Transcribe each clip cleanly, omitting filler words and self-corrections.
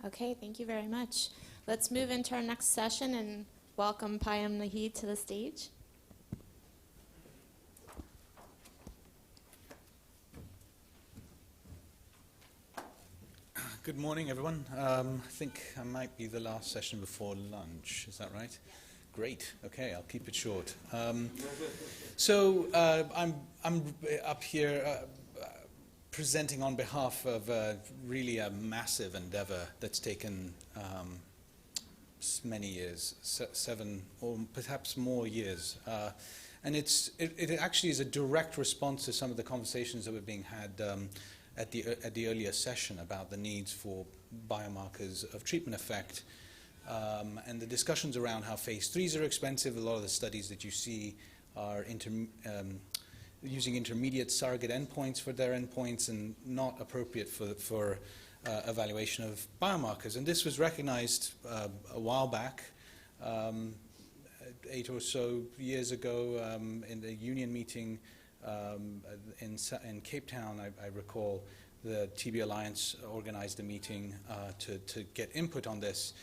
Okay, thank you very much. Let's move into our next session and welcome Payam Nahid to the stage. Good morning, everyone. I think I might be the last session before lunch. Is that right? Yeah. Great. Okay, I'll keep it short. I'm up here presenting on behalf of really a massive endeavor that's taken many years, 7 or perhaps more years. And it actually is a direct response to some of the conversations that were being had at the earlier session about the needs for biomarkers of treatment effect, and the discussions around how phase 3s are expensive. A lot of the studies that you see are using intermediate surrogate endpoints for their endpoints and not appropriate for evaluation of biomarkers. And this was recognized a while back, 8 or so years ago, in the union meeting in Cape Town. I recall the TB Alliance organized a meeting to get input on this.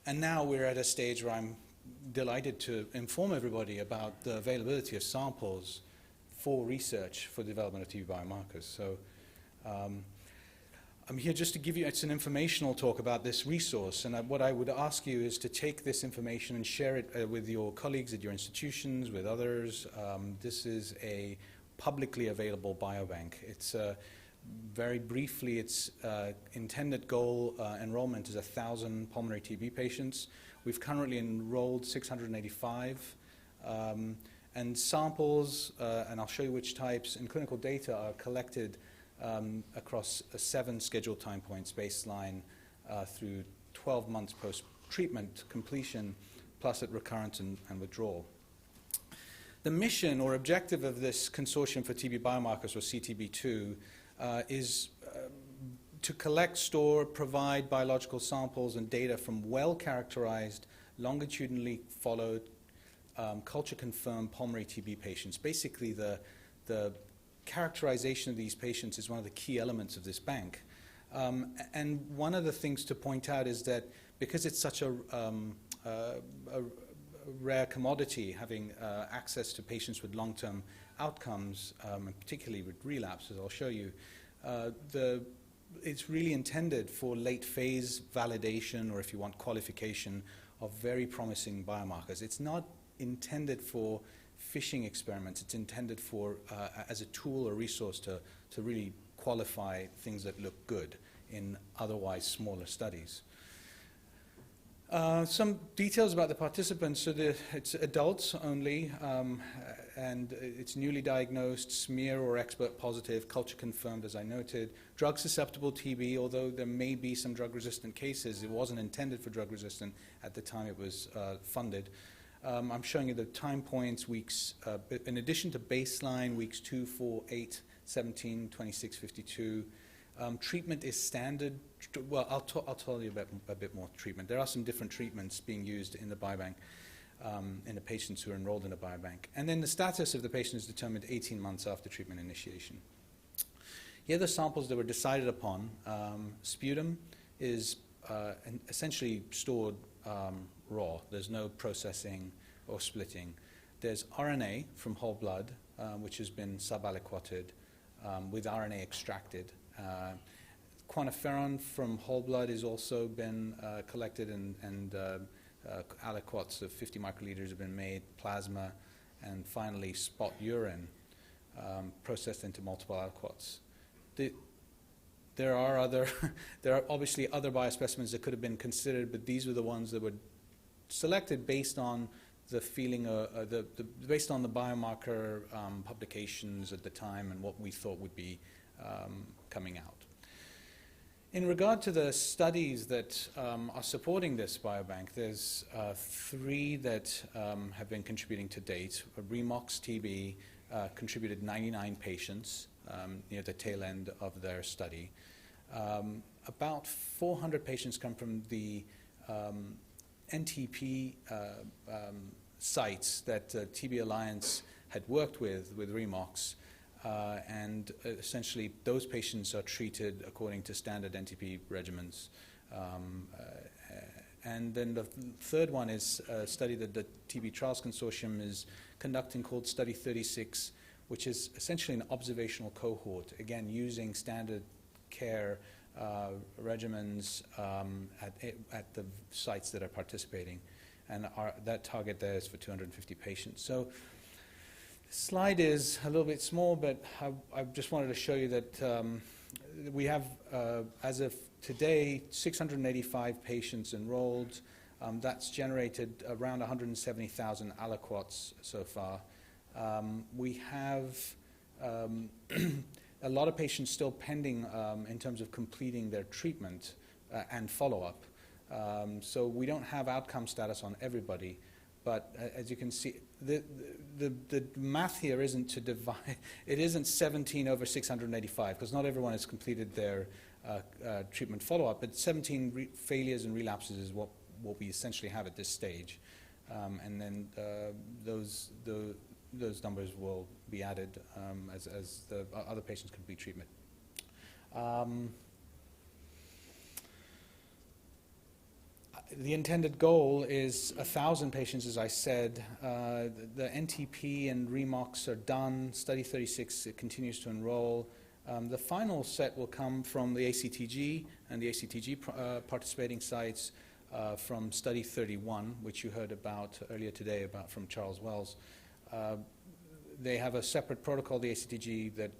And now we're at a stage where I'm delighted to inform everybody about the availability of samples for research for the development of TB biomarkers. So I'm here just to give you, it's an informational talk about this resource, and what I would ask you is to take this information and share it with your colleagues at your institutions, with others. This is a publicly available biobank. It's very briefly, its intended goal enrollment is 1,000 pulmonary TB patients. We've currently enrolled 685, and samples, and I'll show you which types, and clinical data are collected across 7 scheduled time points, baseline through 12 months post-treatment completion, plus at recurrence and withdrawal. The mission or objective of this Consortium for TB Biomarkers, or CTB2, is to collect, store, provide biological samples and data from well-characterized, longitudinally followed, culture-confirmed pulmonary TB patients. Basically, the characterization of these patients is one of the key elements of this bank. And one of the things to point out is that because it's such a rare commodity, having access to patients with long-term outcomes, and particularly with relapse, as I'll show you, it's really intended for late phase validation, or if you want, qualification of very promising biomarkers. It's not intended for fishing experiments. It's intended for as a tool or resource to really qualify things that look good in otherwise smaller studies. Some details about the participants. So it's adults only, and it's newly diagnosed, smear or expert positive, culture confirmed, as I noted. Drug susceptible TB, although there may be some drug resistant cases, it wasn't intended for drug resistant at the time it was funded. I'm showing you the time points, weeks, in addition to baseline, weeks 2, 4, 8, 17, 26, 52. Treatment is standard. Well, I'll tell you a bit more treatment. There are some different treatments being used in the biobank, in the patients who are enrolled in the biobank. And then the status of the patient is determined 18 months after treatment initiation. Here are the samples that were decided upon. Sputum is essentially stored raw. There's no processing or splitting. There's RNA from whole blood, which has been subaliquoted with RNA extracted. Quantiferon from whole blood has also been collected, and aliquots of 50 microliters have been made, plasma, and finally spot urine processed into multiple aliquots. There are obviously other biospecimens that could have been considered, but these were the ones that were selected based on the feeling, based on the biomarker publications at the time and what we thought would be coming out. In regard to the studies that are supporting this biobank, there's 3 that have been contributing to date. Remox TB contributed 99 patients near the tail end of their study. About 400 patients come from the NTP sites that TB Alliance had worked with Remox, and essentially those patients are treated according to standard NTP regimens. And then the third one is a study that the TB Trials Consortium is conducting called Study 36, which is essentially an observational cohort, again, using standard care regimens at the sites that are participating. And that target there is for 250 patients. So the slide is a little bit small, but I just wanted to show you that we have, as of today, 685 patients enrolled. That's generated around 170,000 aliquots so far. We have a lot of patients still pending in terms of completing their treatment and follow-up. So we don't have outcome status on everybody, but as you can see, the math here isn't to divide. It isn't 17 over 685, because not everyone has completed their treatment follow-up, but 17 failures and relapses is what we essentially have at this stage. And then those numbers will be added as the other patients complete treatment. The intended goal is 1,000 patients, as I said. The NTP and REMOX are done. Study 36 it continues to enroll. The final set will come from the ACTG and the ACTG participating sites from Study 31, which you heard about earlier today from Charles Wells. They have a separate protocol, the ACTG, that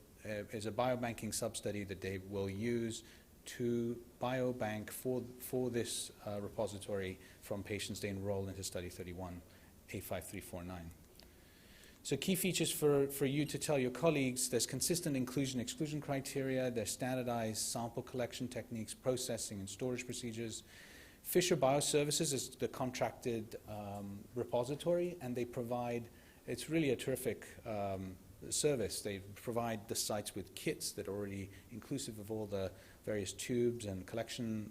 is a biobanking sub-study that they will use to biobank for this repository from patients they enroll into Study 31, A5349. So key features for you to tell your colleagues: there's consistent inclusion-exclusion criteria, there's standardized sample collection techniques, processing and storage procedures. Fisher Bioservices is the contracted repository, and they provide, it's really a terrific service. They provide the sites with kits that are already inclusive of all the various tubes and collection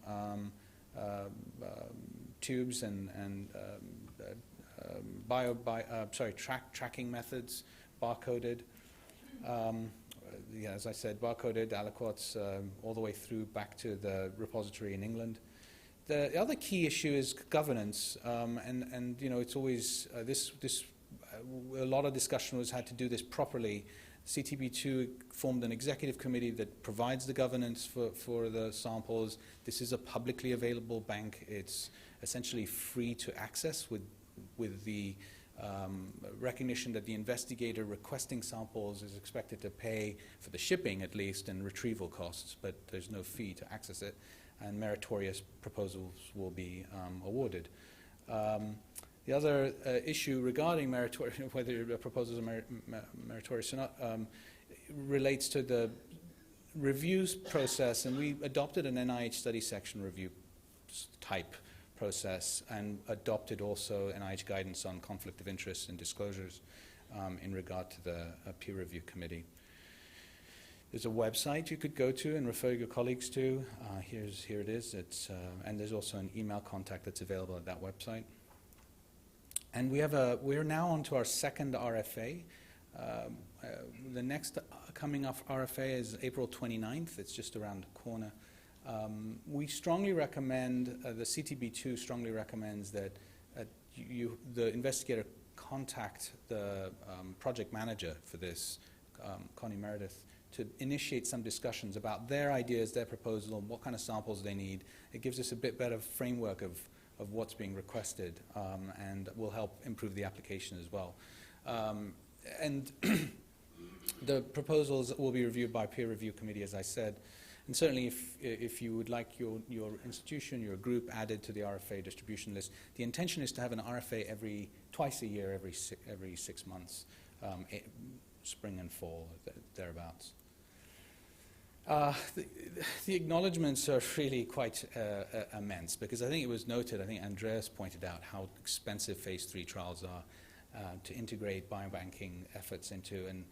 tubes and tracking methods, barcoded. As I said, barcoded aliquots all the way through back to the repository in England. The other key issue is governance, and you know, it's always a lot of discussion was had to do this properly. CTB2 formed an executive committee that provides the governance for the samples. This is a publicly available bank. It's essentially free to access with the recognition that the investigator requesting samples is expected to pay for the shipping at least and retrieval costs, but there's no fee to access it, and meritorious proposals will be awarded. The other issue regarding whether the proposals are meritorious or not relates to the reviews process, and we adopted an NIH study section review type process and adopted also NIH guidance on conflict of interest and disclosures in regard to the peer review committee. There's a website you could go to and refer your colleagues to. Here it is. And there's also an email contact that's available at that website. And we're now on to our second RFA. The next coming up RFA is April 29th. It's just around the corner. We strongly recommend, the CTB2 strongly recommends that the investigator contact the project manager for this, Connie Meredith, to initiate some discussions about their ideas, their proposal, and what kind of samples they need. It gives us a bit better framework of what's being requested, and will help improve the application as well. And the proposals will be reviewed by a peer review committee, as I said. And certainly if you would like your institution, your group added to the RFA distribution list, the intention is to have an RFA twice a year, every 6 months, spring and fall, thereabouts. The acknowledgements are really quite immense, because I think it was noted, I think Andreas pointed out how expensive phase 3 trials are to integrate biobanking efforts into, and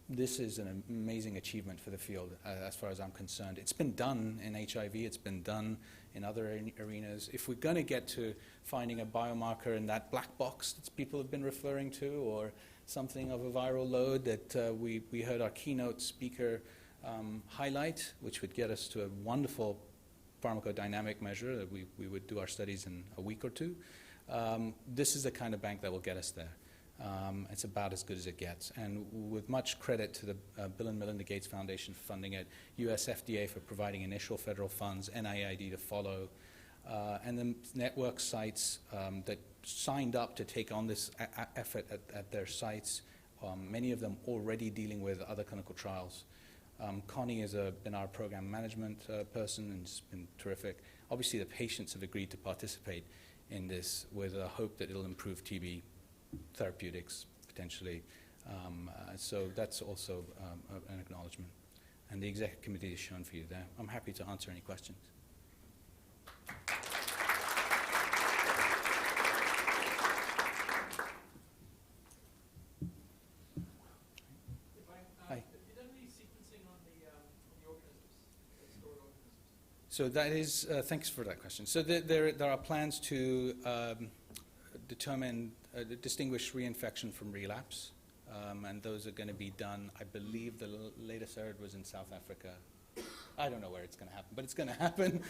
this is an amazing achievement for the field as far as I'm concerned. It's been done in HIV, it's been done in other arenas. If we're going to get to finding a biomarker in that black box that people have been referring to, or something of a viral load that we heard our keynote speaker highlight, which would get us to a wonderful pharmacodynamic measure. That we would do our studies in a week or two. This is the kind of bank that will get us there. It's about as good as it gets. And with much credit to the Bill and Melinda Gates Foundation for funding it, US FDA for providing initial federal funds, NIAID to follow, and the network sites that signed up to take on this effort at their sites, many of them already dealing with other clinical trials. Connie has been our program management person and has been terrific. Obviously, the patients have agreed to participate in this with a hope that it'll improve TB therapeutics potentially. So that's also an acknowledgement. And the executive committee is shown for you there. I'm happy to answer any questions. So that is, thanks for that question. So there are plans to distinguish reinfection from relapse, and those are going to be done. I believe the latest I heard was in South Africa. I don't know where it's going to happen, but it's going to happen.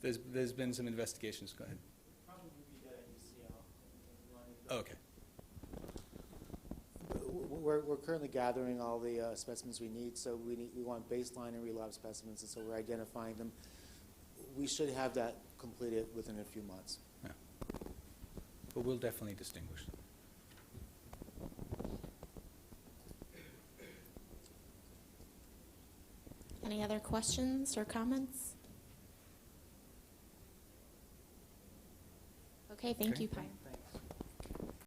There's been some investigations. Go ahead. Probably be done at UCL. Okay. We're currently gathering all the specimens we need, so we want baseline and relapse specimens, and so we're identifying them. We should have that completed within a few months. Yeah. But we'll definitely distinguish them. Any other questions or comments? Okay, thank you, Payam.